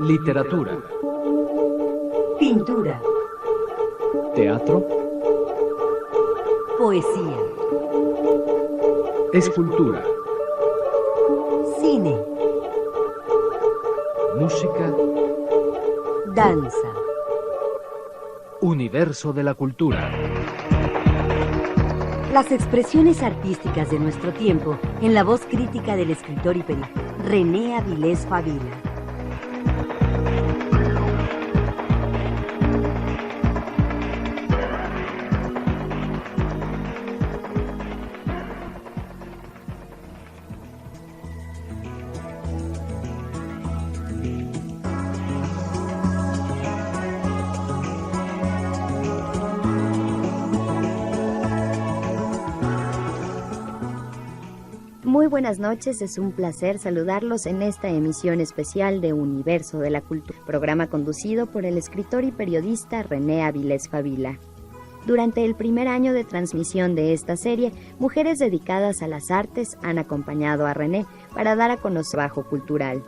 Literatura. Pintura. Teatro. Poesía. Escultura. Cine. Música. Danza. Universo de la cultura. Las expresiones artísticas de nuestro tiempo en la voz crítica del escritor y periodista René Avilés Favila. Muy buenas noches, es un placer saludarlos en esta emisión especial de Universo de la Cultura, programa conducido por el escritor y periodista René Avilés Favila. Durante el primer año de transmisión de esta serie, mujeres dedicadas a las artes han acompañado a René para dar a conocer su trabajo cultural.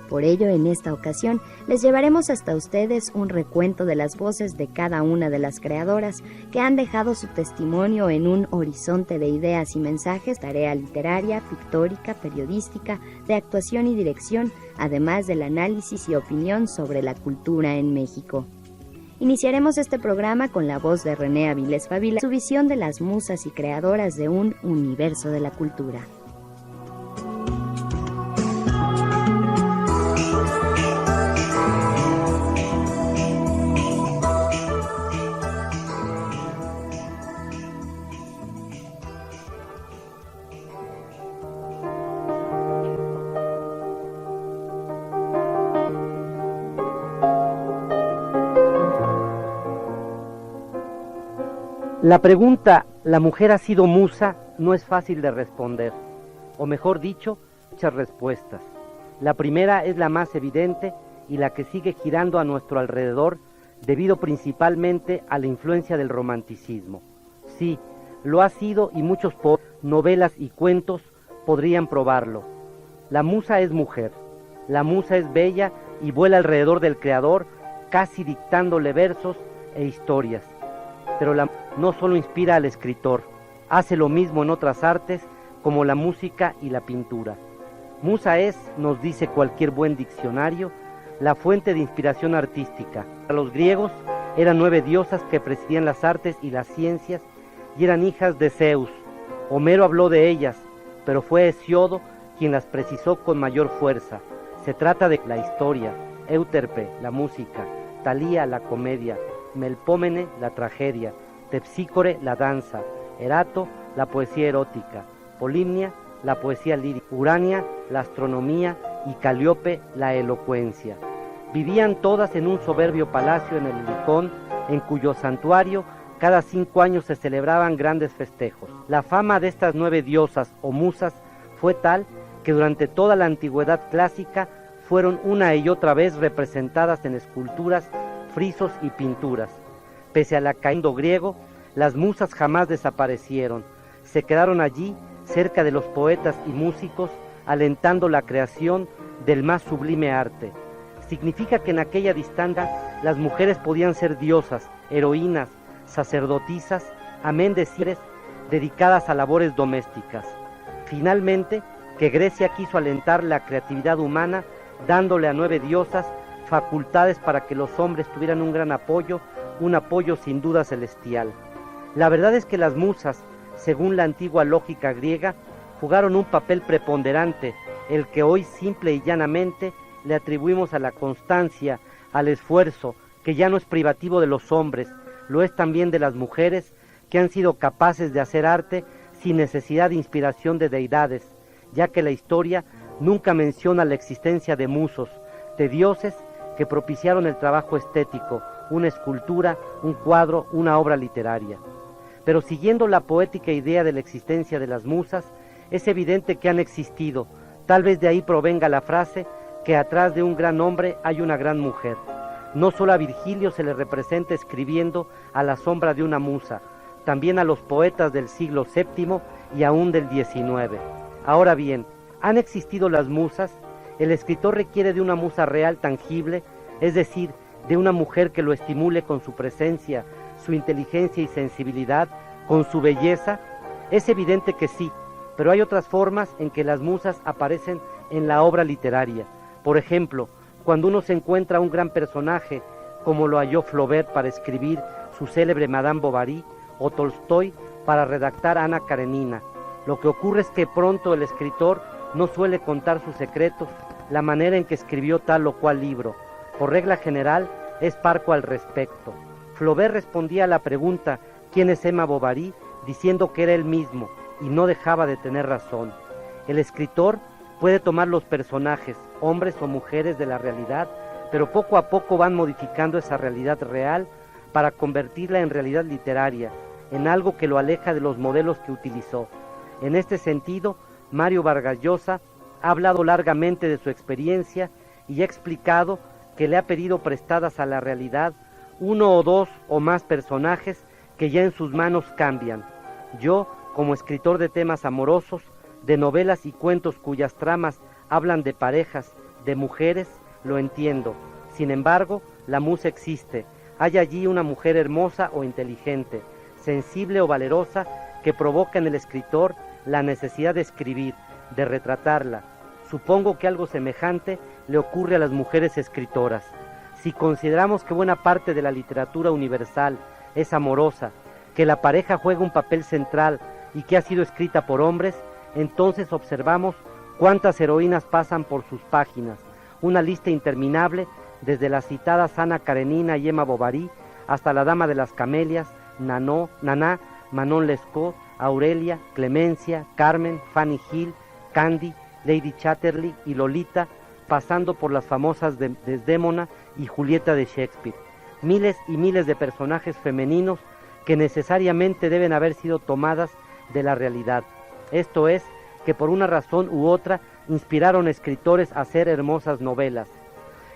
Por ello, en esta ocasión, les llevaremos hasta ustedes un recuento de las voces de cada una de las creadoras que han dejado su testimonio en un horizonte de ideas y mensajes, tarea literaria, pictórica, periodística, de actuación y dirección, además del análisis y opinión sobre la cultura en México. Iniciaremos este programa con la voz de René Avilés Favila, su visión de las musas y creadoras de un universo de la cultura. La pregunta, ¿la mujer ha sido musa?, no es fácil de responder, o mejor dicho, muchas respuestas. La primera es la más evidente y la que sigue girando a nuestro alrededor debido principalmente a la influencia del romanticismo. Sí, lo ha sido y muchos novelas y cuentos podrían probarlo. La musa es mujer, la musa es bella y vuela alrededor del creador, casi dictándole versos e historias. Pero la no solo inspira al escritor, hace lo mismo en otras artes como la música y la pintura. Musa es, nos dice cualquier buen diccionario, la fuente de inspiración artística. Para los griegos eran 9 diosas que presidían las artes y las ciencias y eran hijas de Zeus. Homero habló de ellas, pero fue Hesíodo quien las precisó con mayor fuerza. Se trata de la historia, Euterpe, la música, Talía, la comedia, Melpómene, la tragedia, Tepsícore, la danza, Erato, la poesía erótica, Polimnia, la poesía lírica, Urania, la astronomía y Calíope, la elocuencia. Vivían todas en un soberbio palacio en el Helicón, en cuyo santuario cada 5 años se celebraban grandes festejos. La fama de estas 9 diosas o musas fue tal que durante toda la antigüedad clásica fueron una y otra vez representadas en esculturas, frisos y pinturas. Pese a la caída griego, las musas jamás desaparecieron, se quedaron allí cerca de los poetas y músicos, alentando la creación del más sublime arte. Significa que en aquella distancia las mujeres podían ser diosas, heroínas, sacerdotisas, amén de seres dedicadas a labores domésticas. Finalmente, que Grecia quiso alentar la creatividad humana, dándole a 9 diosas facultades para que los hombres tuvieran un gran apoyo, un apoyo sin duda celestial. La verdad es que las musas, según la antigua lógica griega, jugaron un papel preponderante, el que hoy simple y llanamente le atribuimos a la constancia, al esfuerzo, que ya no es privativo de los hombres, lo es también de las mujeres, que han sido capaces de hacer arte sin necesidad de inspiración de deidades, ya que la historia nunca menciona la existencia de musos, de dioses que propiciaron el trabajo estético, una escultura, un cuadro, una obra literaria. Pero siguiendo la poética idea de la existencia de las musas, es evidente que han existido, tal vez de ahí provenga la frase que atrás de un gran hombre hay una gran mujer. No solo a Virgilio se le representa escribiendo a la sombra de una musa, también a los poetas del siglo VII y aún del XIX. Ahora bien, ¿han existido las musas? El escritor requiere de una musa real, tangible, es decir, de una mujer que lo estimule con su presencia, su inteligencia y sensibilidad, con su belleza. Es evidente que sí, pero hay otras formas en que las musas aparecen en la obra literaria. Por ejemplo, cuando uno se encuentra un gran personaje, como lo halló Flaubert para escribir su célebre Madame Bovary, o Tolstoy para redactar Ana Karenina. Lo que ocurre es que pronto el escritor no suele contar sus secretos, la manera en que escribió tal o cual libro. Por regla general, es parco al respecto. Flaubert respondía a la pregunta ¿quién es Emma Bovary?, diciendo que era él mismo, y no dejaba de tener razón. El escritor puede tomar los personajes, hombres o mujeres de la realidad, pero poco a poco van modificando esa realidad real para convertirla en realidad literaria, en algo que lo aleja de los modelos que utilizó. En este sentido, Mario Vargas Llosa ha hablado largamente de su experiencia y ha explicado que le ha pedido prestadas a la realidad uno o dos o más personajes que ya en sus manos cambian. Yo, como escritor de temas amorosos, de novelas y cuentos cuyas tramas hablan de parejas, de mujeres, lo entiendo. Sin embargo, la musa existe. Hay allí una mujer hermosa o inteligente, sensible o valerosa, que provoca en el escritor la necesidad de escribir, de retratarla. Supongo que algo semejante le ocurre a las mujeres escritoras. Si consideramos que buena parte de la literatura universal es amorosa, que la pareja juega un papel central y que ha sido escrita por hombres, entonces observamos cuántas heroínas pasan por sus páginas, una lista interminable, desde las citadas Ana Karenina y Emma Bovary, hasta la Dama de las Camelias, Naná, Manon Lescaut, Aurelia, Clemencia, Carmen, Fanny Hill, Candy, Lady Chatterley y Lolita, pasando por las famosas Desdémona y Julieta de Shakespeare. Miles y miles de personajes femeninos que necesariamente deben haber sido tomadas de la realidad. Esto es, que por una razón u otra inspiraron a escritores a hacer hermosas novelas.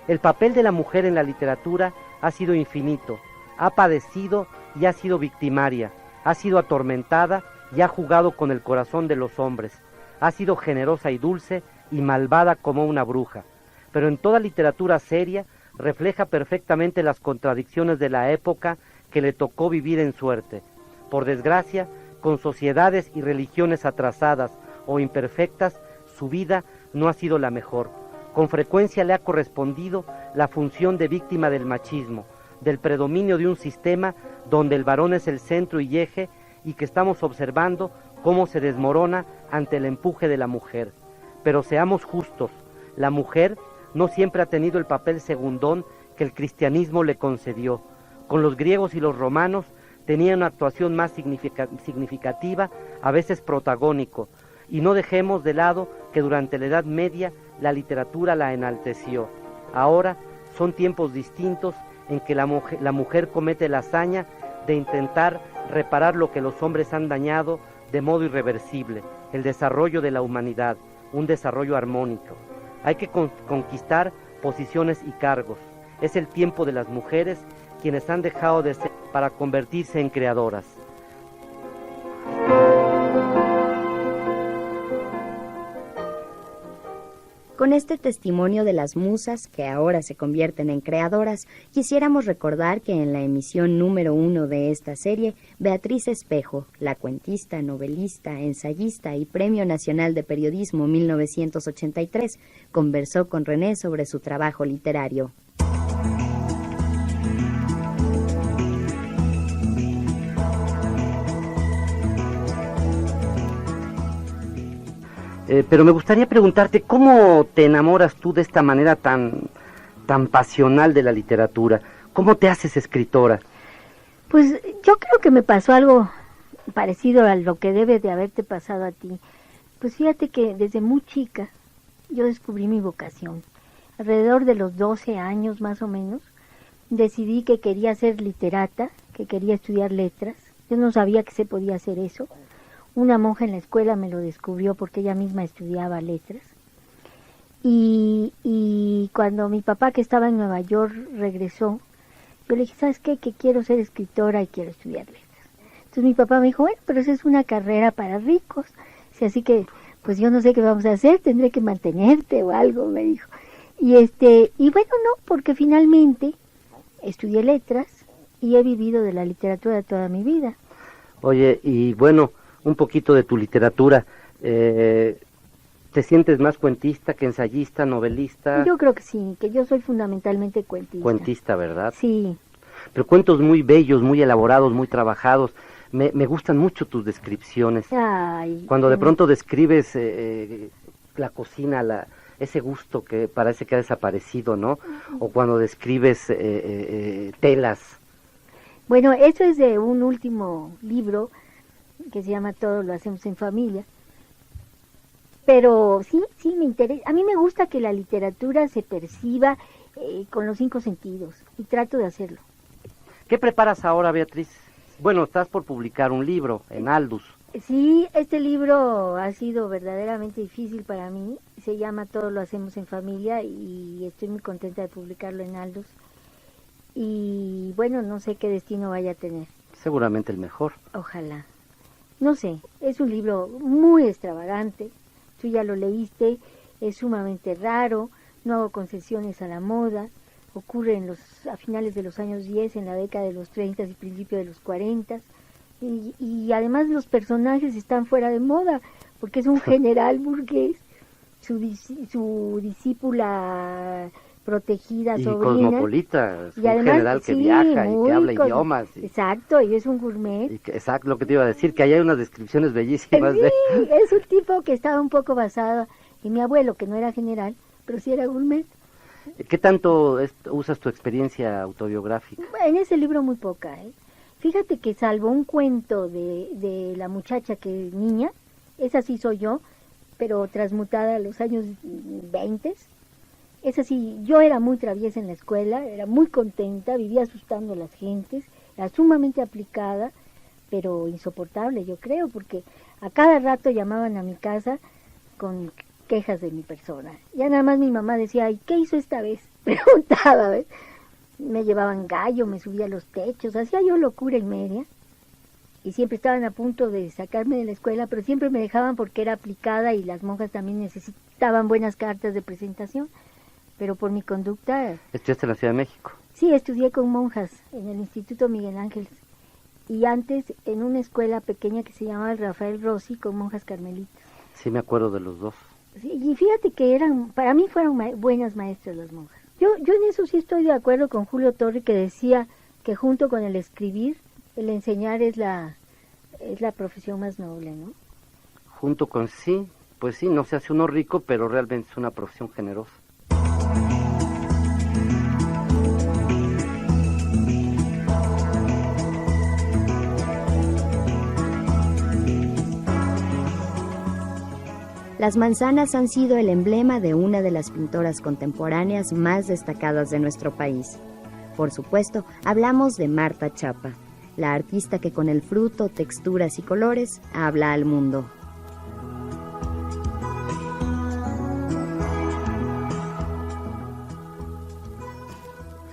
El papel de la mujer en la literatura ha sido infinito, ha padecido y ha sido victimaria, ha sido atormentada y ha jugado con el corazón de los hombres, ha sido generosa y dulce y malvada como una bruja, pero en toda literatura seria refleja perfectamente las contradicciones de la época que le tocó vivir en suerte. Por desgracia, con sociedades y religiones atrasadas o imperfectas, su vida no ha sido la mejor. Con frecuencia le ha correspondido la función de víctima del machismo, del predominio de un sistema donde el varón es el centro y eje, y que estamos observando cómo se desmorona ante el empuje de la mujer. Pero seamos justos, la mujer no siempre ha tenido el papel segundón que el cristianismo le concedió. Con los griegos y los romanos tenía una actuación más significativa, a veces protagónico, y no dejemos de lado que durante la Edad Media la literatura la enalteció. Ahora son tiempos distintos en que la mujer comete la hazaña de intentar reparar lo que los hombres han dañado de modo irreversible, el desarrollo de la humanidad, un desarrollo armónico. Hay que conquistar posiciones y cargos. Es el tiempo de las mujeres, quienes han dejado de ser para convertirse en creadoras. Con este testimonio de las musas, que ahora se convierten en creadoras, quisiéramos recordar que en la emisión número 1 de esta serie, Beatriz Espejo, la cuentista, novelista, ensayista y Premio Nacional de Periodismo 1983, conversó con René sobre su trabajo literario. Pero me gustaría preguntarte, ¿cómo te enamoras tú de esta manera tan pasional de la literatura? ¿Cómo te haces escritora? Pues yo creo que me pasó algo parecido a lo que debe de haberte pasado a ti. Pues fíjate que desde muy chica yo descubrí mi vocación. Alrededor de los 12 años más o menos, decidí que quería ser literata, que quería estudiar letras. Yo no sabía que se podía hacer eso. Una monja en la escuela me lo descubrió porque ella misma estudiaba letras. Y cuando mi papá, que estaba en Nueva York, regresó, yo le dije, ¿sabes qué? Que quiero ser escritora y quiero estudiar letras. Entonces mi papá me dijo, bueno, pero esa es una carrera para ricos. Así que pues yo no sé qué vamos a hacer, tendré que mantenerte o algo, me dijo. Y bueno, no, porque finalmente estudié letras y he vivido de la literatura toda mi vida. Oye, y bueno, un poquito de tu literatura. ¿Te sientes más cuentista que ensayista, novelista? Yo creo que sí, que yo soy fundamentalmente cuentista. Cuentista, ¿verdad? Sí. Pero cuentos muy bellos, muy elaborados, muy trabajados. Me gustan mucho tus descripciones. Ay, Cuando de pronto describes la cocina, ese gusto que parece que ha desaparecido, ¿no? O cuando describes telas. Bueno, eso es de un último libro que se llama Todo lo hacemos en familia. Pero sí me interesa. A mí me gusta que la literatura se perciba con los 5 sentidos y trato de hacerlo. ¿Qué preparas ahora, Beatriz? Bueno, estás por publicar un libro en Aldus. Sí, este libro ha sido verdaderamente difícil para mí. Se llama Todo lo hacemos en familia y estoy muy contenta de publicarlo en Aldus. Y bueno, no sé qué destino vaya a tener. Seguramente el mejor. Ojalá. No sé, es un libro muy extravagante. Tú ya lo leíste, es sumamente raro, no hago concesiones a la moda, ocurre a finales de los años 10, en la década de los 30 y principio de los 40, y además los personajes están fuera de moda, porque es un general burgués, su discípula protegida, Y sobrina. cosmopolita, es Y un además, general que sí, viaja y que muy habla idiomas. Exacto, y es un gourmet. Exacto, lo que te iba a decir, que ahí hay unas descripciones bellísimas Sí, de... es un tipo que estaba un poco basado en mi abuelo, que no era general, pero sí era gourmet. ¿Qué tanto usas tu experiencia autobiográfica? En ese libro muy poca, ¿eh? Fíjate que salvo un cuento de la muchacha que es niña, esa sí soy yo, pero transmutada a los años 20. Esa sí, yo era muy traviesa en la escuela, era muy contenta, vivía asustando a las gentes, era sumamente aplicada, pero insoportable, yo creo, porque a cada rato llamaban a mi casa con quejas de mi persona. Ya nada más mi mamá decía, ay, ¿qué hizo esta vez? Preguntaba, ¿ves? Me llevaban gallo, me subía a los techos, hacía yo locura y media, y siempre estaban a punto de sacarme de la escuela, pero siempre me dejaban porque era aplicada y las monjas también necesitaban buenas cartas de presentación, pero por mi conducta... ¿Estudiaste en la Ciudad de México? Sí, estudié con monjas en el Instituto Miguel Ángel, y antes en una escuela pequeña que se llamaba el Rafael Rossi, con monjas carmelitas. Sí, me acuerdo de los dos. Sí, y fíjate que para mí fueron buenas maestras las monjas. Yo en eso sí estoy de acuerdo con Julio Torre, que decía que junto con el escribir, el enseñar es la profesión más noble, ¿no? Junto con sí, pues sí, no se hace uno rico, pero realmente es una profesión generosa. Las manzanas han sido el emblema de una de las pintoras contemporáneas más destacadas de nuestro país. Por supuesto, hablamos de Marta Chapa, la artista que con el fruto, texturas y colores habla al mundo.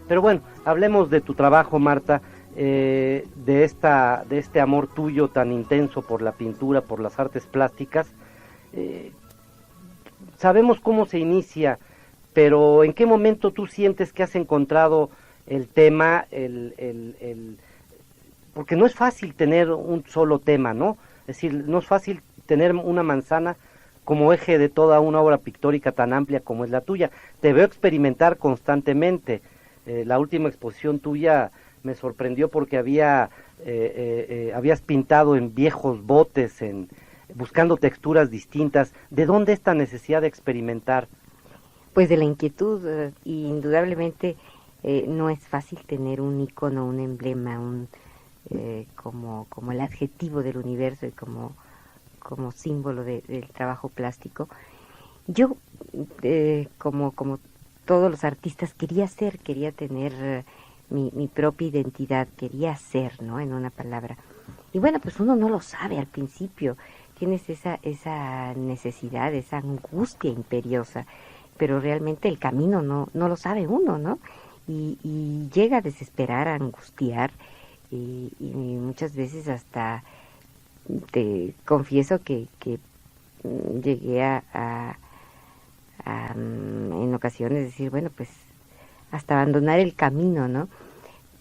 Pero bueno, hablemos de tu trabajo, Marta, de este amor tuyo tan intenso por la pintura, por las artes plásticas. Sabemos cómo se inicia, pero ¿en qué momento tú sientes que has encontrado el tema, porque no es fácil tener un solo tema, ¿no? Es decir, no es fácil tener una manzana como eje de toda una obra pictórica tan amplia como es la tuya. Te veo experimentar constantemente. La última exposición tuya me sorprendió porque habías pintado en viejos botes, buscando texturas distintas. ¿De dónde esta necesidad de experimentar? Pues de la inquietud, y indudablemente no es fácil tener un icono, un emblema, como el adjetivo del universo y como símbolo del trabajo plástico. Yo, como todos los artistas, quería tener mi propia identidad, quería ser, ¿no? En una palabra. Y bueno, pues uno no lo sabe al principio. Tienes esa necesidad, esa angustia imperiosa, pero realmente el camino no lo sabe uno, ¿no? Y llega a desesperar, a angustiar, y muchas veces hasta te confieso que llegué en ocasiones decir, bueno, pues hasta abandonar el camino, ¿no?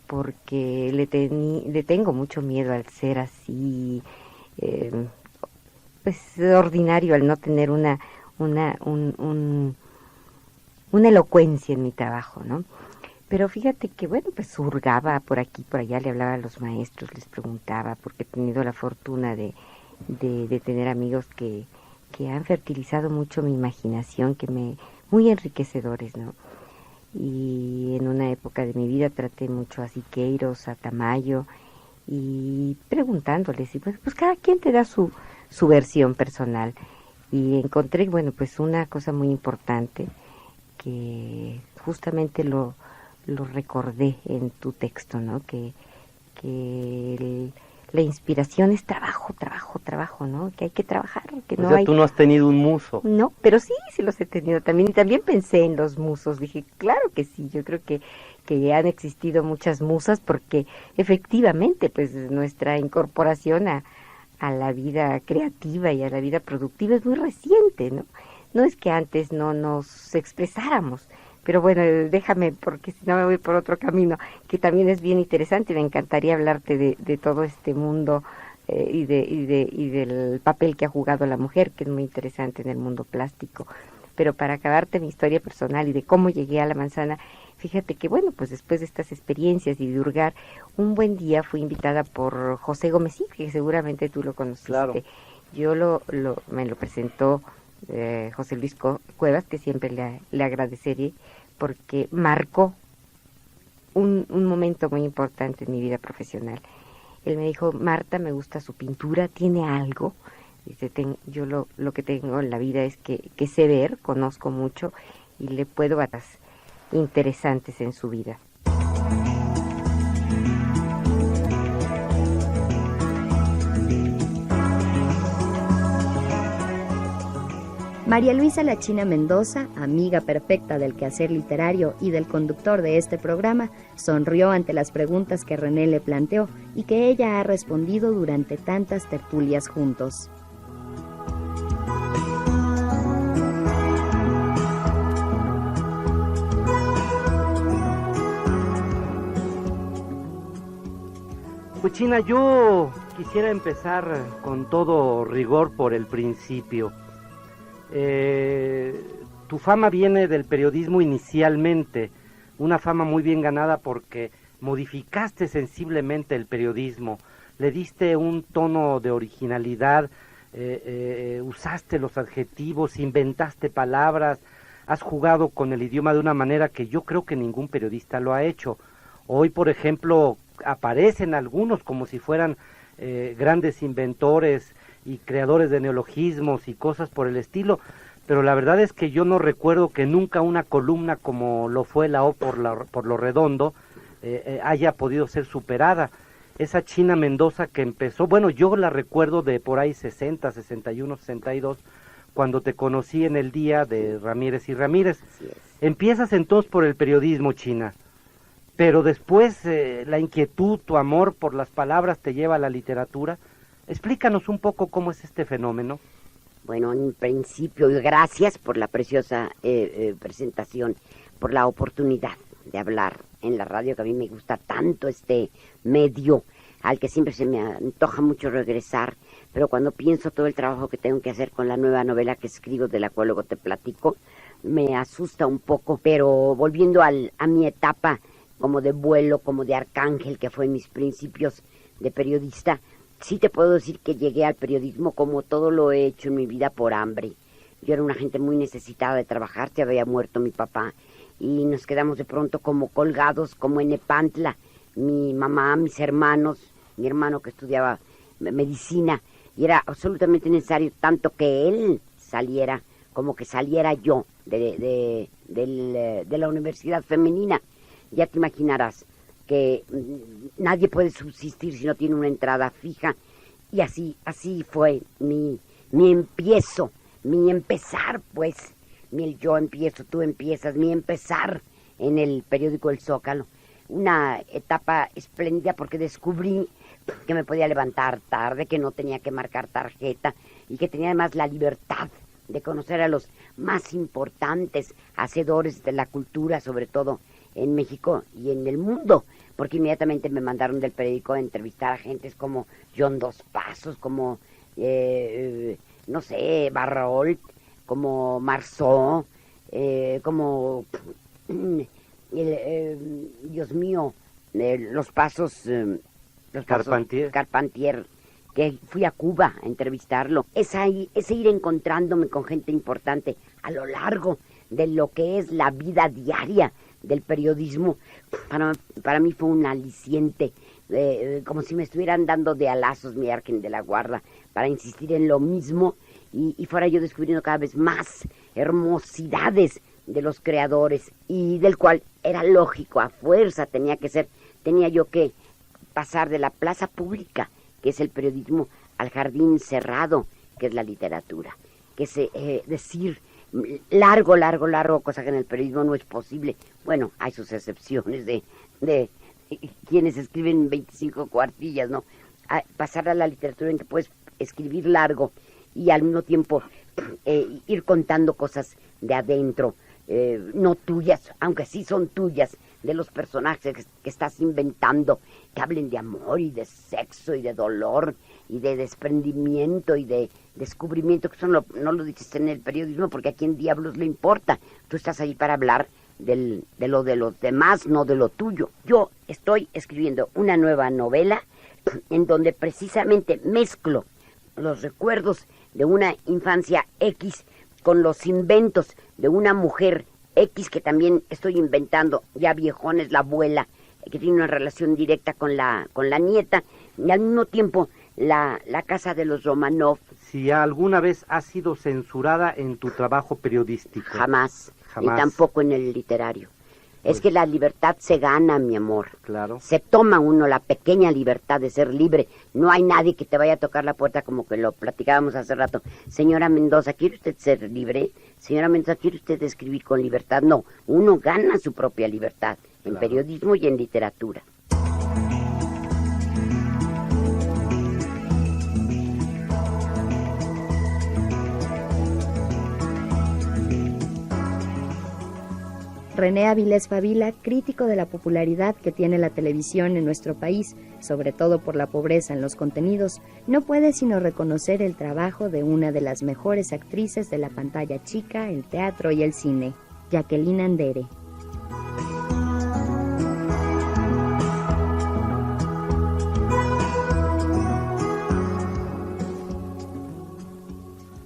Porque le tengo mucho miedo al ser así, pues ordinario, al no tener una elocuencia en mi trabajo, ¿no? Pero fíjate que, bueno, pues hurgaba por aquí, por allá, le hablaba a los maestros, les preguntaba, porque he tenido la fortuna de tener amigos que han fertilizado mucho mi imaginación, muy enriquecedores, ¿no? Y en una época de mi vida traté mucho a Siqueiros, a Tamayo, y preguntándoles, y pues cada quien te da su versión personal. Y encontré, bueno, pues una cosa muy importante, que justamente lo recordé en tu texto, ¿no? Que la inspiración es trabajo, ¿no? Que hay que trabajar, que no hay... Tú no has tenido un muso. No, pero sí los he tenido también. Y también pensé en los musos. Dije, claro que sí, yo creo que han existido muchas musas, porque efectivamente, pues nuestra incorporación a la vida creativa y a la vida productiva es muy reciente, ¿no? No es que antes no nos expresáramos. Pero bueno, déjame, porque si no me voy por otro camino, que también es bien interesante. Me encantaría hablarte de todo este mundo y del papel que ha jugado la mujer, que es muy interesante en el mundo plástico. Pero para acabarte mi historia personal y de cómo llegué a la manzana, fíjate que, bueno, pues después de estas experiencias y de hurgar, un buen día fui invitada por José Gómez, que seguramente tú lo conociste. Claro. Yo me lo presentó José Luis Cuevas, que siempre le agradeceré, porque marcó un momento muy importante en mi vida profesional. Él me dijo, Marta, me gusta su pintura, tiene algo. Dice, yo lo que tengo en la vida es que sé ver, conozco mucho y le puedo dar cosas interesantes en su vida. María Luisa La China Mendoza, amiga perfecta del quehacer literario y del conductor de este programa, sonrió ante las preguntas que René le planteó y que ella ha respondido durante tantas tertulias juntos. Pues China, yo quisiera empezar con todo rigor por el principio. Tu fama viene del periodismo inicialmente, una fama muy bien ganada porque modificaste sensiblemente el periodismo, le diste un tono de originalidad, usaste los adjetivos, inventaste palabras, has jugado con el idioma de una manera que yo creo que ningún periodista lo ha hecho. Hoy, por ejemplo, aparecen algunos como si fueran grandes inventores y creadores de neologismos y cosas por el estilo, pero la verdad es que yo no recuerdo que nunca una columna como lo fue la O por lo redondo haya podido ser superada. Esa China Mendoza que empezó, bueno, yo la recuerdo de por ahí 60, 61, 62, cuando te conocí en el día de Ramírez y Ramírez. Empiezas entonces por el periodismo, China, pero después la inquietud, tu amor por las palabras te lleva a la literatura. Explícanos un poco cómo es este fenómeno. Bueno, en principio, gracias por la preciosa presentación, por la oportunidad de hablar en la radio, que a mí me gusta tanto este medio, al que siempre se me antoja mucho regresar, pero cuando pienso todo el trabajo que tengo que hacer con la nueva novela que escribo, de la cual luego te platico, me asusta un poco. Pero volviendo a mi etapa como de vuelo, como de arcángel, que fue mis principios de periodista, sí te puedo decir que llegué al periodismo, como todo lo he hecho en mi vida, por hambre. Yo era una gente muy necesitada de trabajar, se había muerto mi papá y nos quedamos de pronto como colgados, como en Nepantla, mi mamá, mis hermanos, mi hermano que estudiaba medicina, y era absolutamente necesario tanto que él saliera como que saliera yo de la universidad femenina. Ya te imaginarás que nadie puede subsistir si no tiene una entrada fija, y así fue mi empezar, pues, yo empiezo, tú empiezas, mi empezar en el periódico El Zócalo. Una etapa espléndida porque descubrí que me podía levantar tarde, que no tenía que marcar tarjeta, y que tenía además la libertad de conocer a los más importantes hacedores de la cultura, sobre todo en México y en el mundo, porque inmediatamente me mandaron del periódico a entrevistar a gentes como John Dos Passos, como, no sé, Barrault, como Marceau, como, Dios mío, los pasos Carpentier, que fui a Cuba a entrevistarlo. Ese ir encontrándome con gente importante a lo largo de lo que es la vida diaria del periodismo, para mí fue un aliciente, como si me estuvieran dando de alazos mi ángel de la guarda, para insistir en lo mismo y fuera yo descubriendo cada vez más hermosidades de los creadores, y del cual era lógico, a fuerza tenía yo que pasar de la plaza pública, que es el periodismo, al jardín cerrado, que es la literatura, que es decir largo, cosa que en el periodismo no es posible. Bueno, hay sus excepciones de quienes escriben 25 cuartillas, ¿no? Pasar a la literatura en que puedes escribir largo y al mismo tiempo ir contando cosas de adentro, no tuyas, aunque sí son tuyas, de los personajes que estás inventando, que hablen de amor y de sexo y de dolor y de desprendimiento y de descubrimiento, que eso no lo dices en el periodismo, porque a quién diablos le importa. Tú estás ahí para hablar de lo de los demás, no de lo tuyo. Yo estoy escribiendo una nueva novela en donde precisamente mezclo los recuerdos de una infancia X con los inventos de una mujer X, que también estoy inventando, ya viejona, es la abuela, que tiene una relación directa con la nieta, y al mismo tiempo la casa de los Romanov. Si alguna vez has sido censurada en tu trabajo periodístico. Jamás. Y tampoco en el literario. Pues, es que la libertad se gana, mi amor. Claro. Se toma uno la pequeña libertad de ser libre. No hay nadie que te vaya a tocar la puerta, como que lo platicábamos hace rato. Señora Mendoza, ¿quiere usted ser libre? Señora Mendoza, ¿quiere usted escribir con libertad? No, uno gana su propia libertad en periodismo y en literatura. René Avilés Favila, crítico de la popularidad que tiene la televisión en nuestro país, sobre todo por la pobreza en los contenidos, no puede sino reconocer el trabajo de una de las mejores actrices de la pantalla chica, el teatro y el cine, Jacqueline Andere.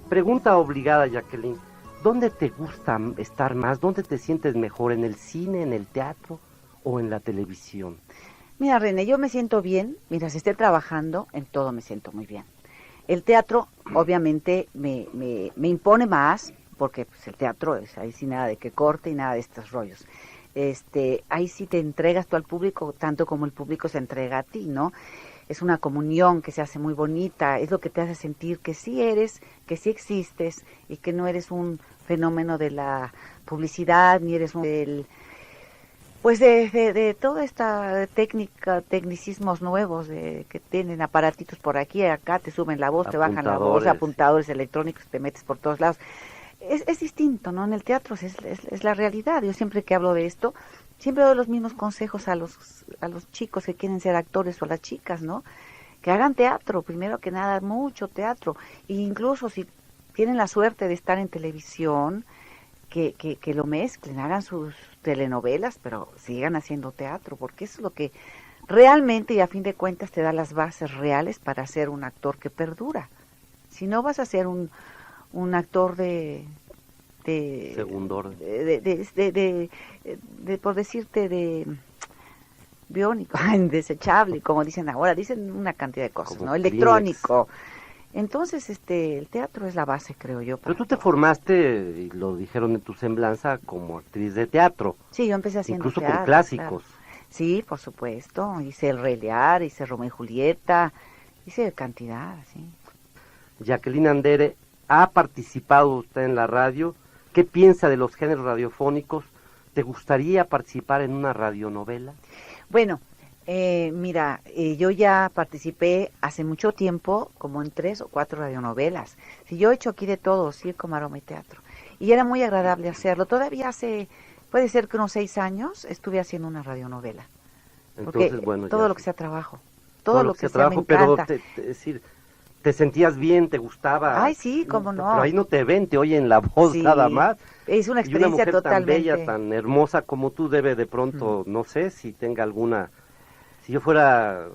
Pregunta obligada, Jacqueline. ¿Dónde te gusta estar más? ¿Dónde te sientes mejor? ¿En el cine, en el teatro o en la televisión? Mira, René, yo me siento bien. Mientras esté trabajando, en todo me siento muy bien. El teatro, obviamente, me impone más, porque pues, el teatro es ahí sí nada de que corte y nada de estos rollos. Ahí sí te entregas tú al público, tanto como el público se entrega a ti, ¿no? Es una comunión que se hace muy bonita, es lo que te hace sentir que sí eres, que sí existes y que no eres un fenómeno de la publicidad, ni eres de toda esta tecnicismos nuevos que tienen aparatitos por aquí y acá, te suben la voz, te bajan la voz, apuntadores electrónicos, te metes por todos lados. Es distinto, ¿no? En el teatro es la realidad. Yo siempre que hablo de esto, siempre doy los mismos consejos a los chicos que quieren ser actores o a las chicas, ¿no? Que hagan teatro, primero que nada, mucho teatro. E incluso si tienen la suerte de estar en televisión, que lo mezclen, hagan sus telenovelas, pero sigan haciendo teatro, porque eso es lo que realmente y a fin de cuentas te da las bases reales para ser un actor que perdura. Si no vas a ser un actor de segundo orden, por decirte, de biónico, desechable, como dicen ahora, dicen una cantidad de cosas, como, ¿no? Electrónico. Entonces, el teatro es la base, creo yo. Pero tú te formaste, y lo dijeron en tu semblanza, como actriz de teatro. Sí, yo empecé haciendo incluso teatro, con clásicos. Claro. Sí, por supuesto. Hice El Rey Lear, hice Romeo y Julieta, hice cantidad, sí. Jacqueline Andere, ¿ha participado usted en la radio? ¿Qué piensa de los géneros radiofónicos? ¿Te gustaría participar en una radionovela? Bueno, Mira, yo ya participé hace mucho tiempo como en 3 o 4 radionovelas. Si yo he hecho aquí de todo, circo, maroma y teatro. Y era muy agradable hacerlo. Todavía puede ser que unos 6 años estuve haciendo una radionovela. Entonces, porque bueno, todo ya lo que sí. sea trabajo. Todo lo que sea trabajo, me pero encanta. es decir, te sentías bien, te gustaba. Ay, sí, cómo no. Pero ahí no te ven, te oyen la voz Sí, nada más. es una Y una experiencia mujer totalmente. tan bella, tan hermosa como tú debe de pronto, no sé si tenga alguna... Si yo fuera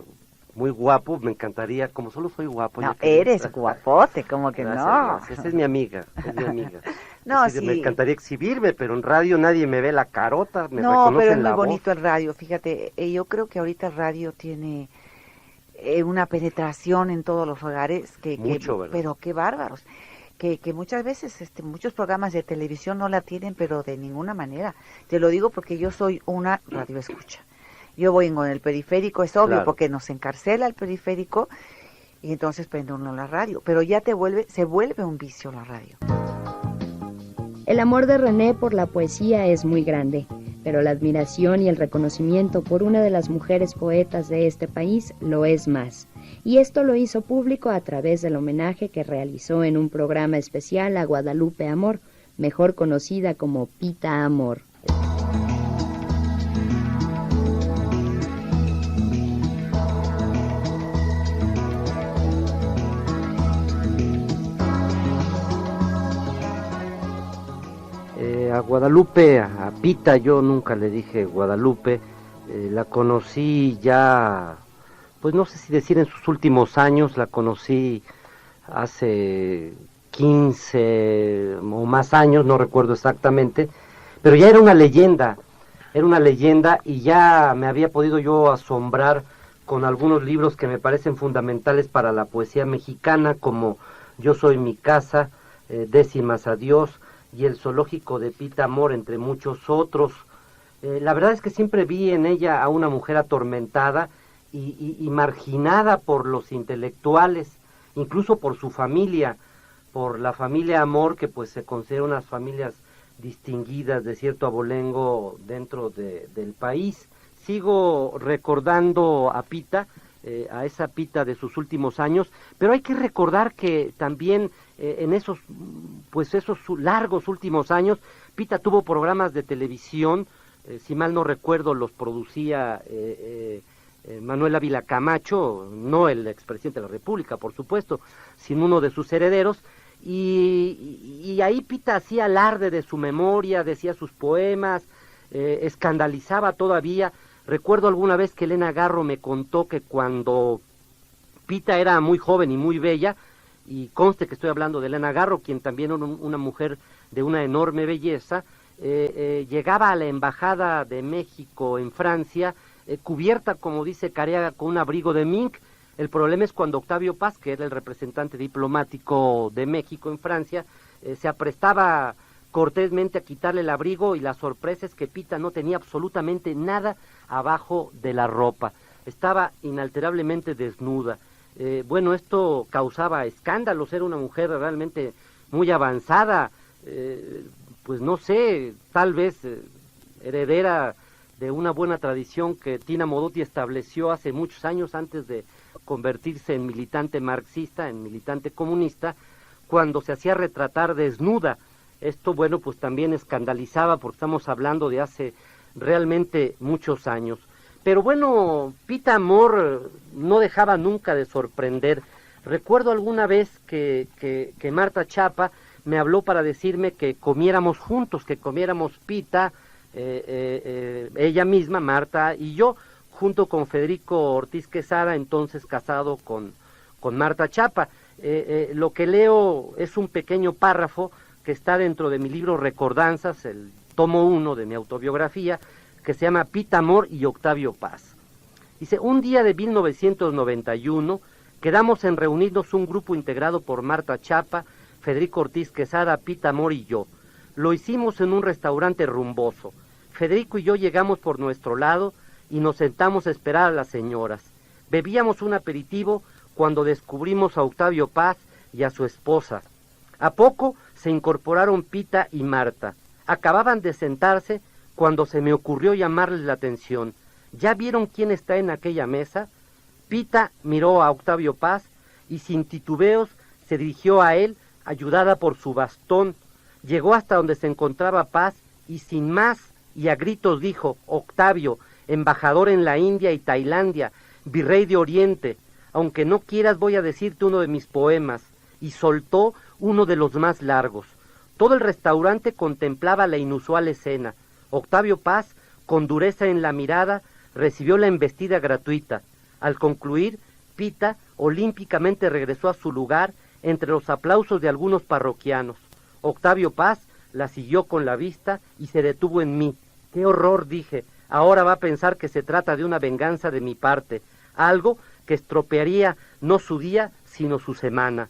muy guapo, me encantaría, como solo soy guapo. No, yo quería- eres guapote, como que Gracias, no. gracias. Esa es mi amiga, es mi amiga. No, Es decir, sí. me encantaría exhibirme, pero en radio nadie me ve la carota, me No, reconocen pero es muy la voz. bonito el radio, fíjate, yo creo que ahorita el radio tiene una penetración en todos los hogares Mucho, ¿verdad? pero qué bárbaros, que muchas veces muchos programas de televisión no la tienen, pero de ninguna manera. Te lo digo porque yo soy una radio escucha. Yo voy con el periférico, es obvio, Claro. porque nos encarcela el periférico y entonces prende uno la radio, pero ya se vuelve un vicio la radio. El amor de René por la poesía es muy grande, pero la admiración y el reconocimiento por una de las mujeres poetas de este país lo es más. Y esto lo hizo público a través del homenaje que realizó en un programa especial a Guadalupe Amor, mejor conocida como Pita Amor. A Guadalupe, a Pita, yo nunca le dije Guadalupe, la conocí ya, pues no sé si decir en sus últimos años, la conocí hace 15 o más años, no recuerdo exactamente, pero ya era una leyenda y ya me había podido yo asombrar con algunos libros que me parecen fundamentales para la poesía mexicana, como Yo soy mi casa, Décimas a Dios, y El zoológico de Pita Amor, entre muchos otros. La verdad es que siempre vi en ella a una mujer atormentada y marginada por los intelectuales, incluso por su familia, por la familia Amor, que pues se considera unas familias distinguidas de cierto abolengo dentro del país. Sigo recordando a Pita, a esa Pita de sus últimos años, pero hay que recordar que también en esos largos últimos años, Pita tuvo programas de televisión, si mal no recuerdo los producía Manuel Ávila Camacho, no el expresidente de la República, por supuesto, sino uno de sus herederos, y ahí Pita hacía alarde de su memoria, decía sus poemas, escandalizaba todavía. Recuerdo alguna vez que Elena Garro me contó que cuando Pita era muy joven y muy bella, y conste que estoy hablando de Elena Garro, quien también era una mujer de una enorme belleza, llegaba a la Embajada de México en Francia, cubierta, como dice Careaga, con un abrigo de mink. El problema es cuando Octavio Paz, que era el representante diplomático de México en Francia, se aprestaba cortésmente a quitarle el abrigo, y la sorpresa es que Pita no tenía absolutamente nada abajo de la ropa, estaba inalterablemente desnuda. Bueno, esto causaba escándalos, era una mujer realmente muy avanzada, pues no sé, tal vez heredera de una buena tradición que Tina Modotti estableció hace muchos años antes de convertirse en militante marxista, en militante comunista, cuando se hacía retratar desnuda. Esto, bueno, pues también escandalizaba, porque estamos hablando de hace realmente muchos años. Pero bueno, Pita Amor no dejaba nunca de sorprender. Recuerdo alguna vez que Marta Chapa me habló para decirme que comiéramos juntos, que comiéramos Pita, ella misma, Marta y yo, junto con Federico Ortiz Quesada, entonces casado con Marta Chapa. Lo que leo es un pequeño párrafo que está dentro de mi libro Recordanzas, el tomo 1 de mi autobiografía, que se llama Pita Amor y Octavio Paz. Dice: un día de 1991 quedamos en reunirnos un grupo integrado por Marta Chapa, Federico Ortiz Quesada, Pita Amor y yo. Lo hicimos en un restaurante rumboso. Federico y yo llegamos por nuestro lado y nos sentamos a esperar a las señoras. Bebíamos un aperitivo cuando descubrimos a Octavio Paz y a su esposa. A poco se incorporaron Pita y Marta. Acababan de sentarse cuando se me ocurrió llamarles la atención. ¿Ya vieron quién está en aquella mesa? Pita miró a Octavio Paz y sin titubeos se dirigió a él, ayudada por su bastón. Llegó hasta donde se encontraba Paz y sin más y a gritos dijo: Octavio, embajador en la India y Tailandia, virrey de Oriente, aunque no quieras voy a decirte uno de mis poemas, y soltó uno de los más largos. Todo el restaurante contemplaba la inusual escena. Octavio Paz, con dureza en la mirada, recibió la embestida gratuita. Al concluir, Pita olímpicamente regresó a su lugar entre los aplausos de algunos parroquianos. Octavio Paz la siguió con la vista y se detuvo en mí. ¡Qué horror!, dije. Ahora va a pensar que se trata de una venganza de mi parte, algo que estropearía no su día, sino su semana.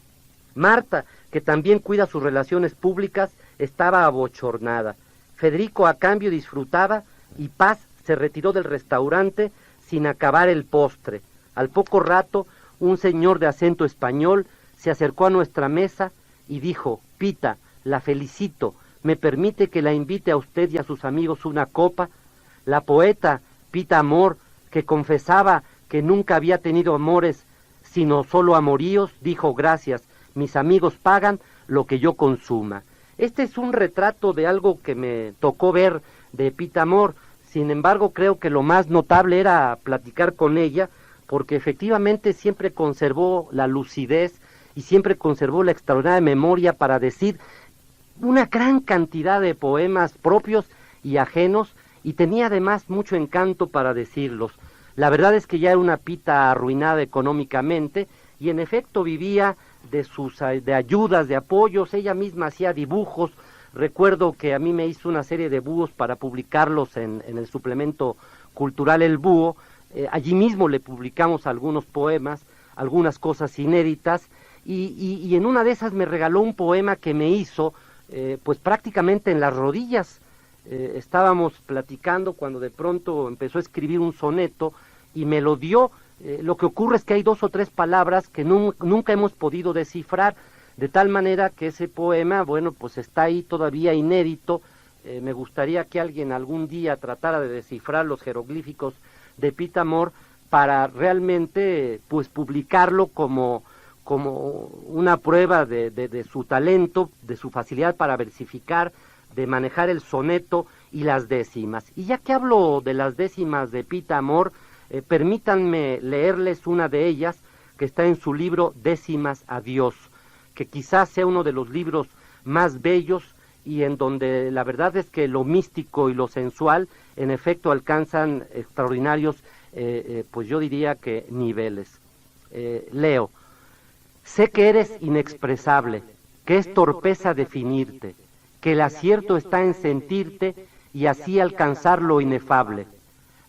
Marta, que también cuida sus relaciones públicas, estaba abochornada. Federico, a cambio, disfrutaba y Paz se retiró del restaurante sin acabar el postre. Al poco rato, un señor de acento español se acercó a nuestra mesa y dijo: Pita, la felicito, ¿me permite que la invite a usted y a sus amigos una copa? La poeta Pita Amor, que confesaba que nunca había tenido amores, sino solo amoríos, dijo: gracias, mis amigos pagan lo que yo consuma. Este es un retrato de algo que me tocó ver de Pita Amor. Sin embargo, creo que lo más notable era platicar con ella, porque efectivamente siempre conservó la lucidez y siempre conservó la extraordinaria memoria para decir una gran cantidad de poemas propios y ajenos, y tenía además mucho encanto para decirlos. La verdad es que ya era una Pita arruinada económicamente, y en efecto vivía de ayudas, de apoyos. Ella misma hacía dibujos. Recuerdo que a mí me hizo una serie de búhos para publicarlos en el suplemento cultural El Búho. Allí mismo le publicamos algunos poemas, algunas cosas inéditas, y en una de esas me regaló un poema que me hizo pues prácticamente en las rodillas. Estábamos platicando cuando de pronto empezó a escribir un soneto y me lo dio. Lo que ocurre es que hay 2 o 3 palabras que nunca hemos podido descifrar, de tal manera que ese poema, bueno, pues está ahí todavía inédito. Me gustaría que alguien algún día tratara de descifrar los jeroglíficos de Pita Amor para realmente pues publicarlo como una prueba de su talento, de su facilidad para versificar, de manejar el soneto y las décimas. Y ya que hablo de las décimas de Pita Amor, permítanme leerles una de ellas que está en su libro Décimas a Dios, que quizás sea uno de los libros más bellos y en donde la verdad es que lo místico y lo sensual en efecto alcanzan extraordinarios, pues yo diría que niveles. Leo: sé que eres inexpresable, que es torpeza definirte, que el acierto está en sentirte y así alcanzar lo inefable.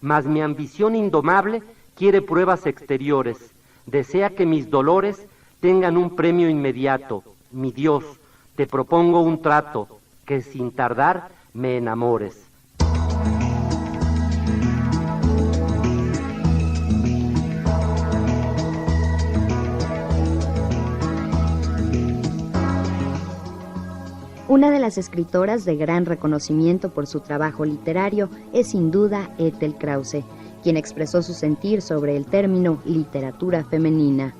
Mas mi ambición indomable quiere pruebas exteriores, desea que mis dolores tengan un premio inmediato. Mi Dios, te propongo un trato, que sin tardar me enamores. Una de las escritoras de gran reconocimiento por su trabajo literario es sin duda Ethel Krause, quien expresó su sentir sobre el término literatura femenina.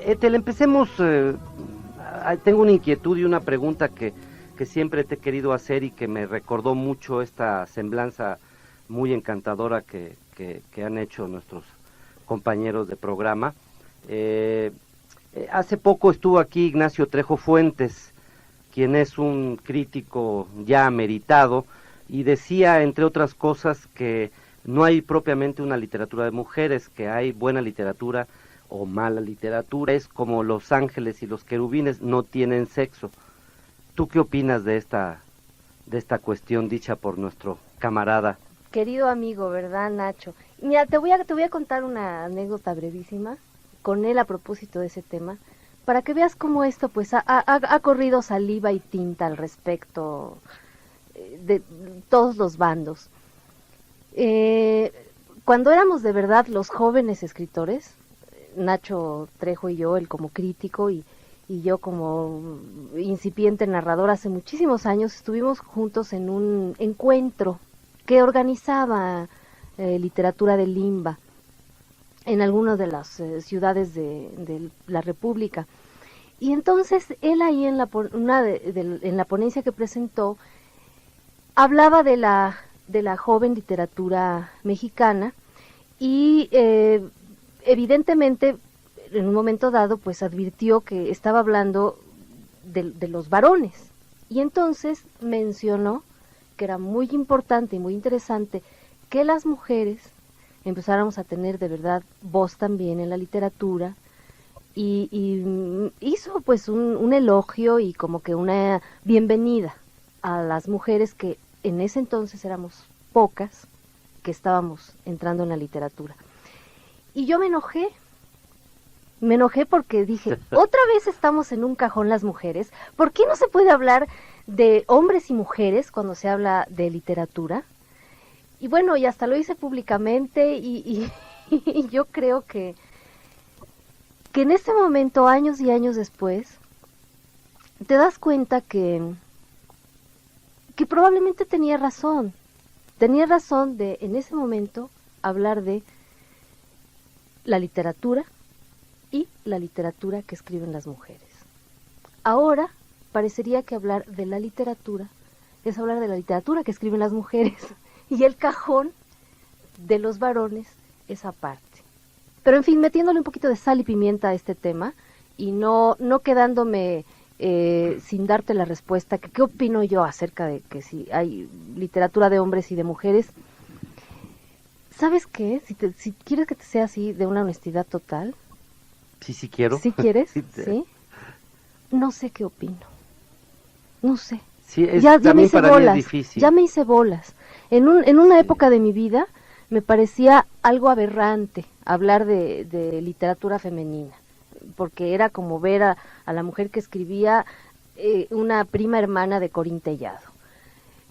Ethel, empecemos. Tengo una inquietud y una pregunta que siempre te he querido hacer y que me recordó mucho esta semblanza muy encantadora que han hecho nuestros compañeros de programa. Hace poco estuvo aquí Ignacio Trejo Fuentes, quien es un crítico ya ameritado, y decía, entre otras cosas, que no hay propiamente una literatura de mujeres, que hay buena literatura o mala literatura. Es como los ángeles y los querubines, no tienen sexo. ¿Tú qué opinas de esta cuestión dicha por nuestro camarada? Querido amigo, ¿verdad, Nacho? Mira, te voy a contar una anécdota brevísima con él a propósito de ese tema, para que veas cómo esto pues ha corrido saliva y tinta al respecto de todos los bandos. Cuando éramos de verdad los jóvenes escritores, Nacho Trejo y yo, él como crítico, y y yo como incipiente narradora hace muchísimos años estuvimos juntos en un encuentro que organizaba literatura de Limba en algunas de las ciudades de la República. Y entonces él ahí en la ponencia que presentó hablaba de la joven literatura mexicana y evidentemente en un momento dado pues advirtió que estaba hablando de los varones y entonces mencionó que era muy importante y muy interesante que las mujeres empezáramos a tener de verdad voz también en la literatura y hizo pues un elogio y como que una bienvenida a las mujeres que en ese entonces éramos pocas que estábamos entrando en la literatura. Y yo me enojé porque dije, otra vez estamos en un cajón las mujeres, ¿por qué no se puede hablar de hombres y mujeres cuando se habla de literatura? Y bueno, y hasta lo hice públicamente y yo creo que en este momento, años y años después, te das cuenta que probablemente tenía razón de en ese momento hablar de la literatura y la literatura que escriben las mujeres. Ahora parecería que hablar de la literatura es hablar de la literatura que escriben las mujeres y el cajón de los varones es aparte. Pero en fin, metiéndole un poquito de sal y pimienta a este tema y no quedándome sin darte la respuesta, que qué opino yo acerca de que si hay literatura de hombres y de mujeres. ¿Sabes qué? Si quieres que te sea así de una honestidad total. Sí quiero. ¿Sí quieres? Sí. No sé qué opino. No sé. Sí, ya me hice para bolas. mí es difícil. Ya me hice bolas. En una época de mi vida me parecía algo aberrante hablar de literatura femenina, porque era como ver a la mujer que escribía una prima hermana de Corín Tellado.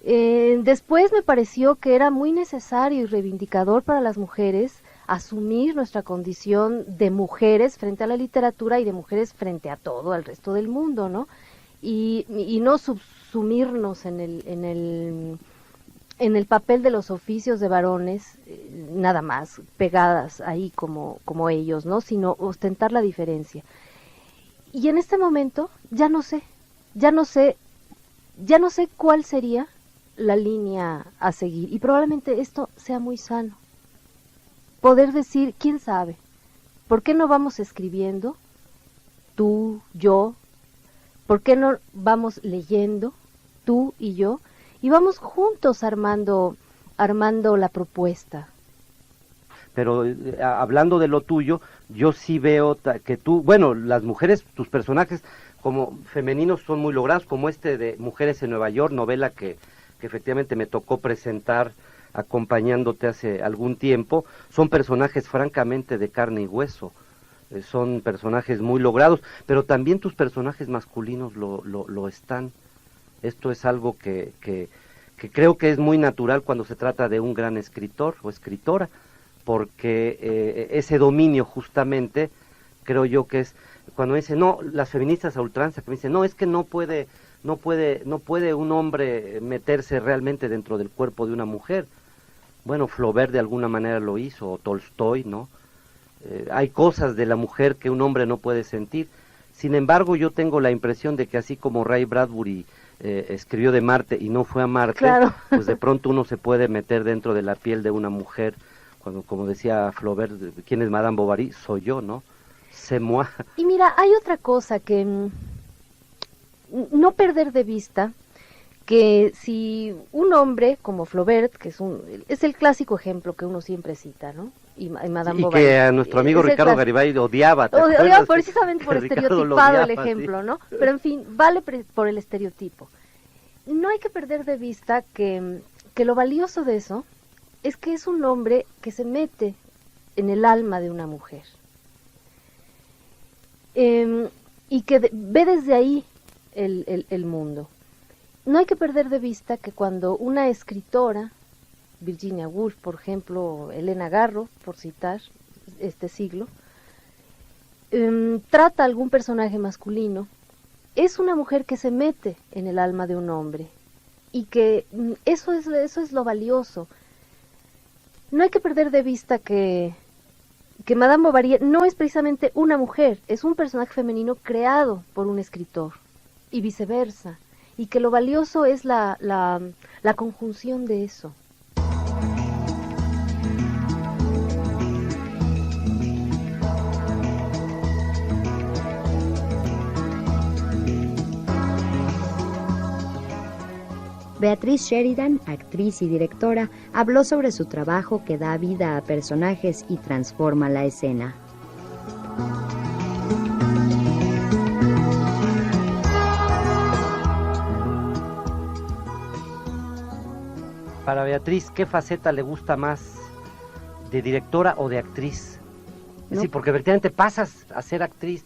Después me pareció que era muy necesario y reivindicador para las mujeres asumir nuestra condición de mujeres frente a la literatura y de mujeres frente a todo, al resto del mundo, ¿no? Y no subsumirnos en el papel de los oficios de varones, nada más, pegadas ahí como ellos, ¿no? Sino ostentar la diferencia. Y en este momento ya no sé cuál sería la línea a seguir. Y probablemente esto sea muy sano. Poder decir, quién sabe, ¿por qué no vamos escribiendo? Tú, yo, ¿por qué no vamos leyendo? Tú y yo. Y vamos juntos armando la propuesta. Pero hablando de lo tuyo, yo sí veo que tú, bueno, las mujeres, tus personajes como femeninos son muy logrados, como este de Mujeres en Nueva York, novela que efectivamente me tocó presentar acompañándote hace algún tiempo. Son personajes francamente de carne y hueso, son personajes muy logrados, pero también tus personajes masculinos lo están. Esto es algo que creo que es muy natural cuando se trata de un gran escritor o escritora, porque ese dominio justamente, creo yo que es, cuando dicen, no, las feministas a ultranza, que me dicen, no, es que no puede un hombre meterse realmente dentro del cuerpo de una mujer. Bueno, Flaubert de alguna manera lo hizo, o Tolstoy, ¿no? Hay cosas de la mujer que un hombre no puede sentir. Sin embargo, yo tengo la impresión de que así como Ray Bradbury escribió de Marte y no fue a Marte, claro, pues de pronto uno se puede meter dentro de la piel de una mujer, cuando, como decía Flaubert, ¿quién es Madame Bovary? Soy yo, ¿no? C'est moi. Y mira, hay otra cosa que no perder de vista, que si un hombre como Flaubert, que es el clásico ejemplo que uno siempre cita, ¿no? Y Madame Bovary. Y que a nuestro amigo Ricardo Garibay odiaba. Odiaba precisamente por estereotipado el ejemplo, sí, ¿no? Pero en fin, vale por el estereotipo. No hay que perder de vista que lo valioso de eso es que es un hombre que se mete en el alma de una mujer. Y que ve desde ahí el mundo. No hay que perder de vista que cuando una escritora, Virginia Woolf, por ejemplo, Elena Garro, por citar este siglo, trata algún personaje masculino, es una mujer que se mete en el alma de un hombre y que eso es lo valioso. No hay que perder de vista que Madame Bovary no es precisamente una mujer, es un personaje femenino creado por un escritor y viceversa, y que lo valioso es la conjunción de eso. Beatriz Sheridan, actriz y directora, habló sobre su trabajo que da vida a personajes y transforma la escena. Para Beatriz, ¿qué faceta le gusta más, de directora o de actriz? Es decir, porque verdaderamente pasas a ser actriz,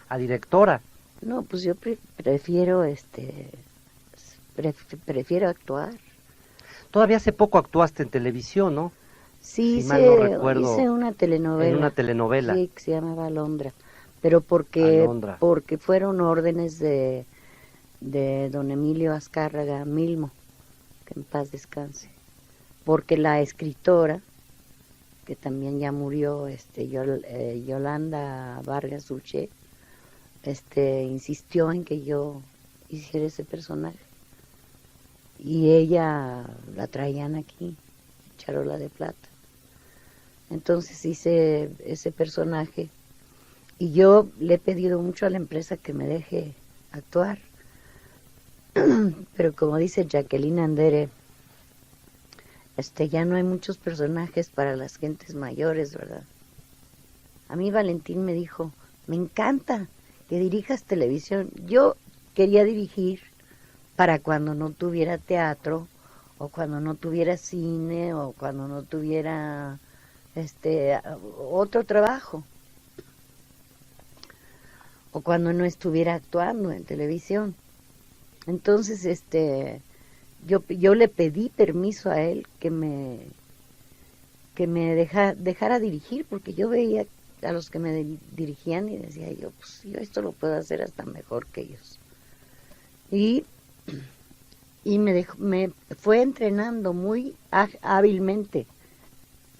a directora. No, pues yo prefiero prefiero actuar. Todavía hace poco actuaste en televisión, ¿no? Sí, si mal no recuerdo, hice una telenovela. En una telenovela. Sí, que se llamaba Alondra. Pero porque fueron órdenes de don Emilio Azcárraga Milmo, que en paz descanse. Porque la escritora, que también ya murió, Yolanda Vargas Dulce, insistió en que yo hiciera ese personaje. Y ella la traían aquí, Charola de Plata. Entonces hice ese personaje y yo le he pedido mucho a la empresa que me deje actuar. Pero como dice Jacqueline Andere, ya no hay muchos personajes para las gentes mayores, ¿verdad? A mí Valentín me dijo, me encanta que dirijas televisión. Yo quería dirigir para cuando no tuviera teatro, o cuando no tuviera cine, o cuando no tuviera otro trabajo, o cuando no estuviera actuando en televisión. Entonces, yo le pedí permiso a él que me dejara dirigir, porque yo veía a los que me dirigían y decía yo, pues yo esto lo puedo hacer hasta mejor que ellos. Y me fue entrenando muy hábilmente.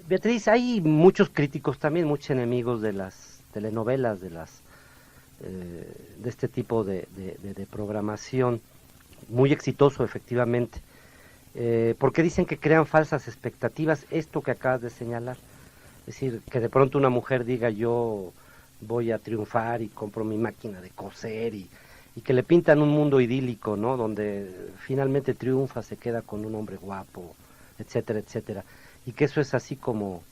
Beatriz, hay muchos críticos también, muchos enemigos de las telenovelas, de este tipo de programación, muy exitoso efectivamente, porque dicen que crean falsas expectativas, esto que acabas de señalar, es decir, que de pronto una mujer diga yo voy a triunfar y compro mi máquina de coser y que le pintan un mundo idílico, ¿no? Donde finalmente triunfa, se queda con un hombre guapo, etcétera, etcétera. Y que eso es así como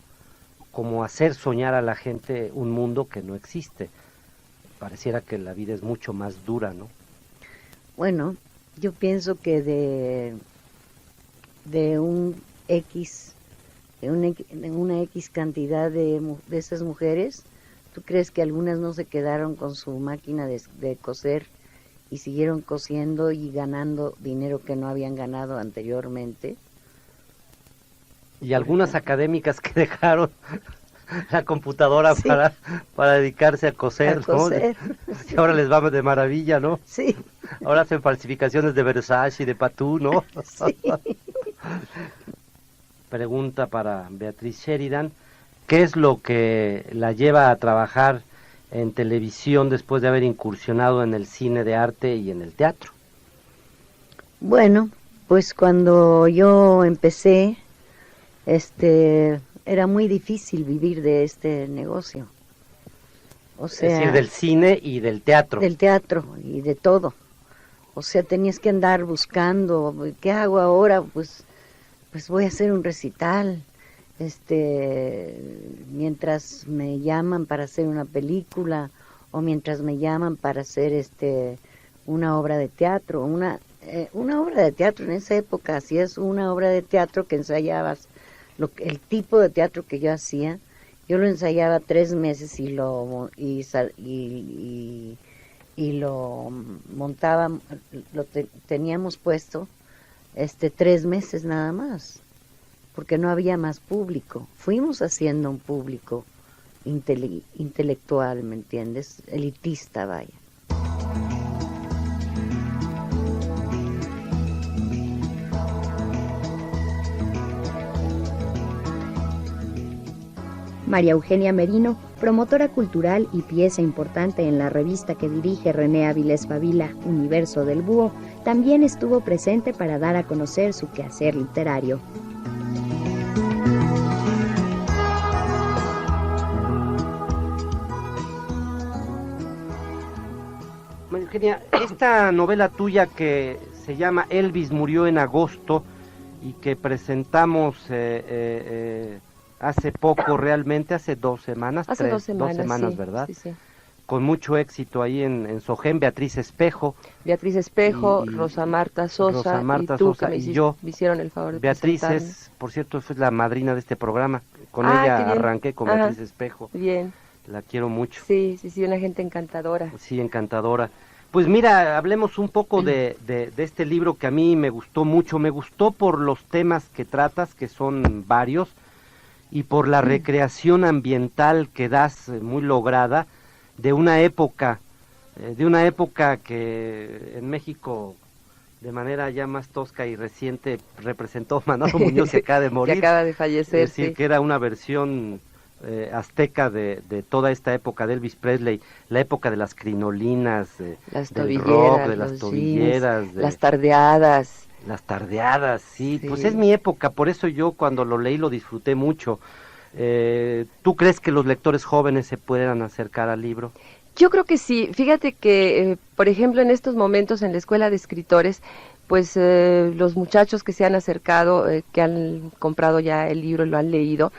hacer soñar a la gente un mundo que no existe. Pareciera que la vida es mucho más dura, ¿no? Bueno, yo pienso que de una X cantidad de esas mujeres, ¿tú crees que algunas no se quedaron con su máquina de coser y siguieron cosiendo y ganando dinero que no habían ganado anteriormente? Y algunas académicas que dejaron la computadora sí, para dedicarse a coser, ¿no? Y ahora les va de maravilla, ¿no? Sí. Ahora hacen falsificaciones de Versace y de Patou, ¿no? Sí. Pregunta para Beatriz Sheridan, ¿qué es lo que la lleva a trabajar en televisión después de haber incursionado en el cine de arte y en el teatro? Bueno, pues cuando yo empecé, era muy difícil vivir de este negocio. O sea, es decir, del cine y del teatro. Del teatro y de todo. O sea, tenías que andar buscando, ¿qué hago ahora? Pues voy a hacer un recital. Mientras me llaman para hacer una película o mientras me llaman para hacer una obra de teatro, una obra de teatro en esa época hacías una obra de teatro que ensayabas el tipo de teatro que yo hacía, yo lo ensayaba 3 meses y lo montaba, teníamos puesto 3 meses nada más, porque no había más público. Fuimos haciendo un público intelectual, ¿me entiendes? Elitista, vaya. María Eugenia Merino, promotora cultural y pieza importante en la revista que dirige René Avilés Favila, Universo del Búho, también estuvo presente para dar a conocer su quehacer literario. María Eugenia, esta novela tuya que se llama Elvis murió en agosto y que presentamos hace poco, realmente hace 2 semanas. Hace 2 semanas, 2 semanas, sí, ¿verdad? Sí, sí. Con mucho éxito ahí en Sogén, Beatriz Espejo. Beatriz Espejo, Rosa Marta Sosa, y tú, Sosa, que y yo. me hicieron el favor de Beatriz presentarme. es, por cierto, fue la madrina de este programa. Con Qué ella bien. arranqué, con Ajá. Beatriz Espejo. Bien. La quiero mucho. Sí, una gente encantadora. Sí, encantadora. Pues mira, hablemos un poco de este libro que a mí me gustó mucho. Me gustó por los temas que tratas, que son varios, y por la recreación ambiental que das, muy lograda, de una época que en México, de manera ya más tosca y reciente, representó Manolo Muñoz, que acaba de morir. Que acaba de fallecer, Es decir, sí. que era una versión azteca de toda esta época de Elvis Presley, la época de las crinolinas, Las del tobilleras, rock, de las los tobilleras, jeans, las tardeadas. Las tardeadas, sí, Sí. pues es mi época, por eso yo cuando lo leí lo disfruté mucho. ¿Tú crees que los lectores jóvenes se puedan acercar al libro? Yo creo que sí. Fíjate que, por ejemplo, en estos momentos en la Escuela de Escritores, pues los muchachos que se han acercado, que han comprado ya el libro y lo han leído,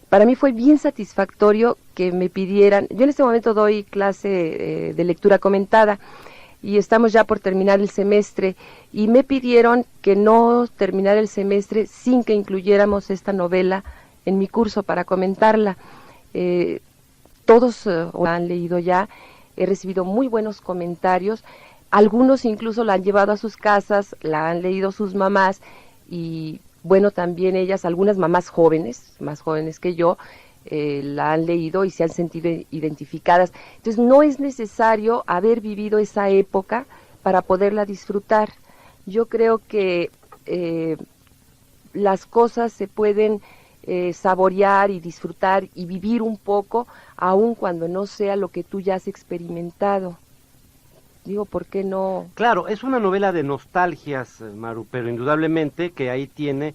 para mí fue bien satisfactorio que me pidieran. Yo en este momento doy clase de lectura comentada y estamos ya por terminar el semestre, y me pidieron que no terminara el semestre sin que incluyéramos esta novela en mi curso para comentarla. Todos la han leído ya, he recibido muy buenos comentarios, algunos incluso la han llevado a sus casas, la han leído sus mamás, y bueno, también ellas, algunas mamás jóvenes, más jóvenes que yo, la han leído y se han sentido identificadas. Entonces no es necesario haber vivido esa época para poderla disfrutar. Yo creo que las cosas se pueden saborear y disfrutar y vivir un poco, aun cuando no sea lo que tú ya has experimentado. Digo, ¿por qué no? Claro, es una novela de nostalgias, Maru, pero indudablemente que ahí tiene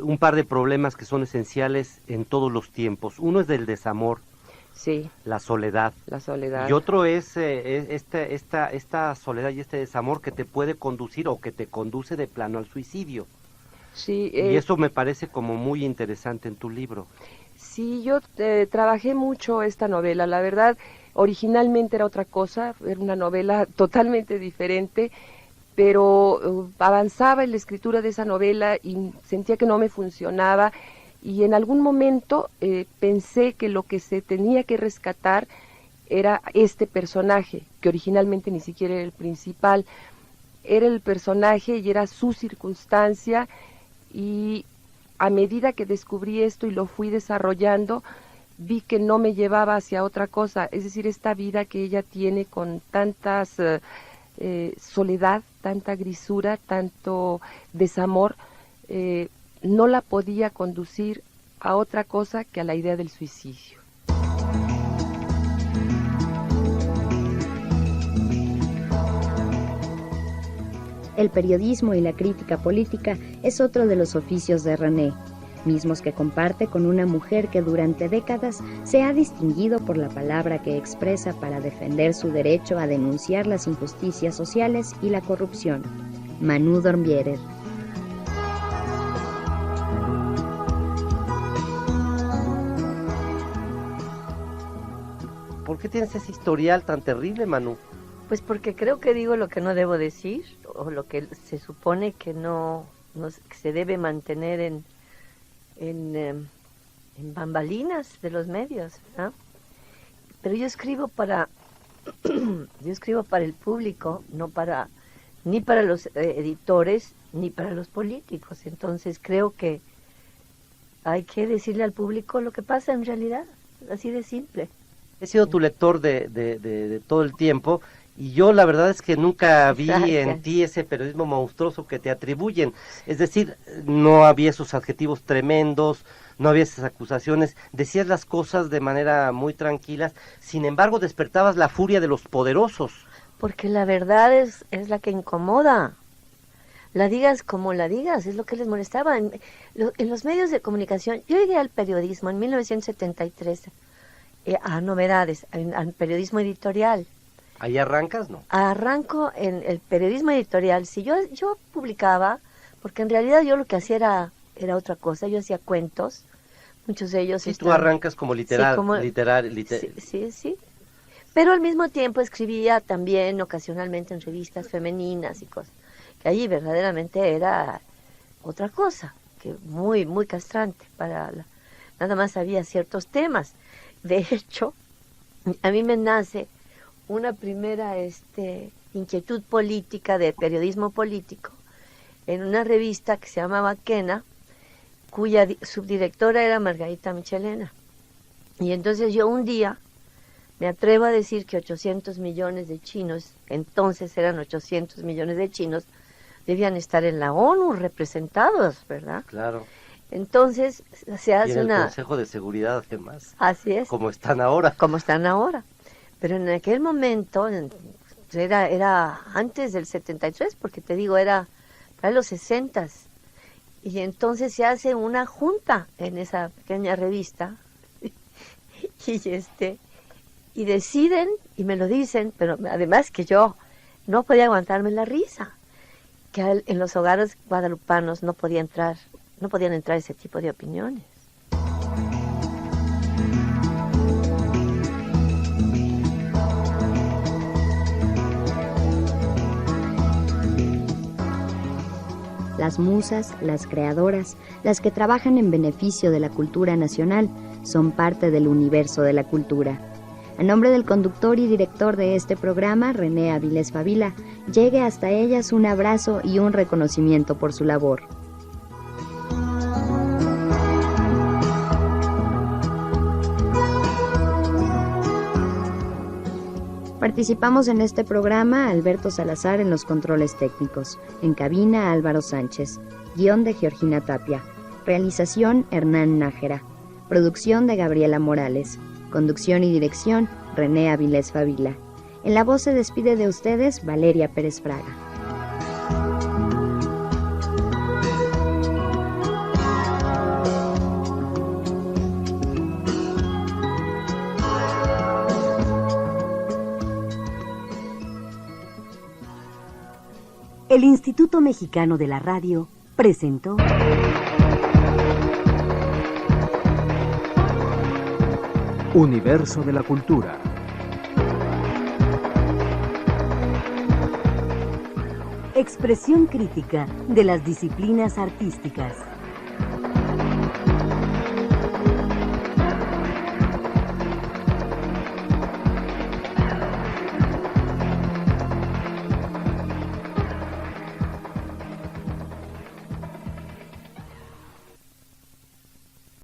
un par de problemas que son esenciales en todos los tiempos. Uno es del desamor, sí, la soledad. La soledad. Y otro es esta soledad y este desamor que te puede conducir o que te conduce de plano al suicidio. Sí, y eso me parece como muy interesante en tu libro. Sí, yo trabajé mucho esta novela, la verdad. Originalmente era otra cosa, era una novela totalmente diferente, pero avanzaba en la escritura de esa novela y sentía que no me funcionaba, y en algún momento pensé que lo que se tenía que rescatar era este personaje, que originalmente ni siquiera era el principal, era el personaje y era su circunstancia, y a medida que descubrí esto y lo fui desarrollando, vi que no me llevaba hacia otra cosa, es decir, esta vida que ella tiene con tantas soledad, tanta grisura, tanto desamor, no la podía conducir a otra cosa que a la idea del suicidio. El periodismo y la crítica política es otro de los oficios de René, mismos que comparte con una mujer que durante décadas se ha distinguido por la palabra que expresa para defender su derecho a denunciar las injusticias sociales y la corrupción, Manú Dormbierer. ¿Por qué tienes ese historial tan terrible, Manú? Pues porque creo que digo lo que no debo decir, o lo que se supone que no que se debe mantener en bambalinas de los medios, ¿no? Pero yo escribo para el público, no para ni para los editores ni para los políticos. Entonces creo que hay que decirle al público lo que pasa en realidad, así de simple. He sido tu lector de todo el tiempo, y yo la verdad es que nunca vi en ti ese periodismo monstruoso que te atribuyen. Es decir, no había esos adjetivos tremendos, no había esas acusaciones, decías las cosas de manera muy tranquila, sin embargo despertabas la furia de los poderosos. Porque la verdad es la que incomoda. La digas como la digas, es lo que les molestaba. En los medios de comunicación, yo llegué al periodismo en 1973, a novedades, al periodismo editorial. ¿Ahí arrancas, no? Arranco en el periodismo editorial. Si yo publicaba, porque en realidad yo lo que hacía era otra cosa, yo hacía cuentos, muchos de ellos... Sí, tú arrancas como literal, Sí. Pero al mismo tiempo escribía también ocasionalmente en revistas femeninas y cosas. Que allí verdaderamente era otra cosa, que muy, muy castrante nada más había ciertos temas. De hecho, a mí me nace una primera inquietud política de periodismo político en una revista que se llamaba Quena, cuya subdirectora era Margarita Michelena. Y entonces yo un día me atrevo a decir que 800 millones de chinos, entonces eran 800 millones de chinos, debían estar en la ONU representados, ¿verdad? Claro. Entonces se hace y en el Consejo de Seguridad, además. Así es. Como están ahora. Pero en aquel momento, era antes del 73, porque te digo, era para los 60. Y entonces se hace una junta en esa pequeña revista. Y deciden, y me lo dicen, pero además que yo no podía aguantarme la risa, que en los hogares guadalupanos no podían entrar ese tipo de opiniones. Las musas, las creadoras, las que trabajan en beneficio de la cultura nacional, son parte del universo de la cultura. A nombre del conductor y director de este programa, René Avilés Favila, llegue hasta ellas un abrazo y un reconocimiento por su labor. Participamos en este programa Alberto Salazar en los controles técnicos, en cabina Álvaro Sánchez, guión de Georgina Tapia, realización Hernán Nájera, producción de Gabriela Morales, conducción y dirección René Avilés Favila. En la voz se despide de ustedes Valeria Pérez Fraga. El Instituto Mexicano de la Radio presentó Universo de la Cultura. Expresión crítica de las disciplinas artísticas.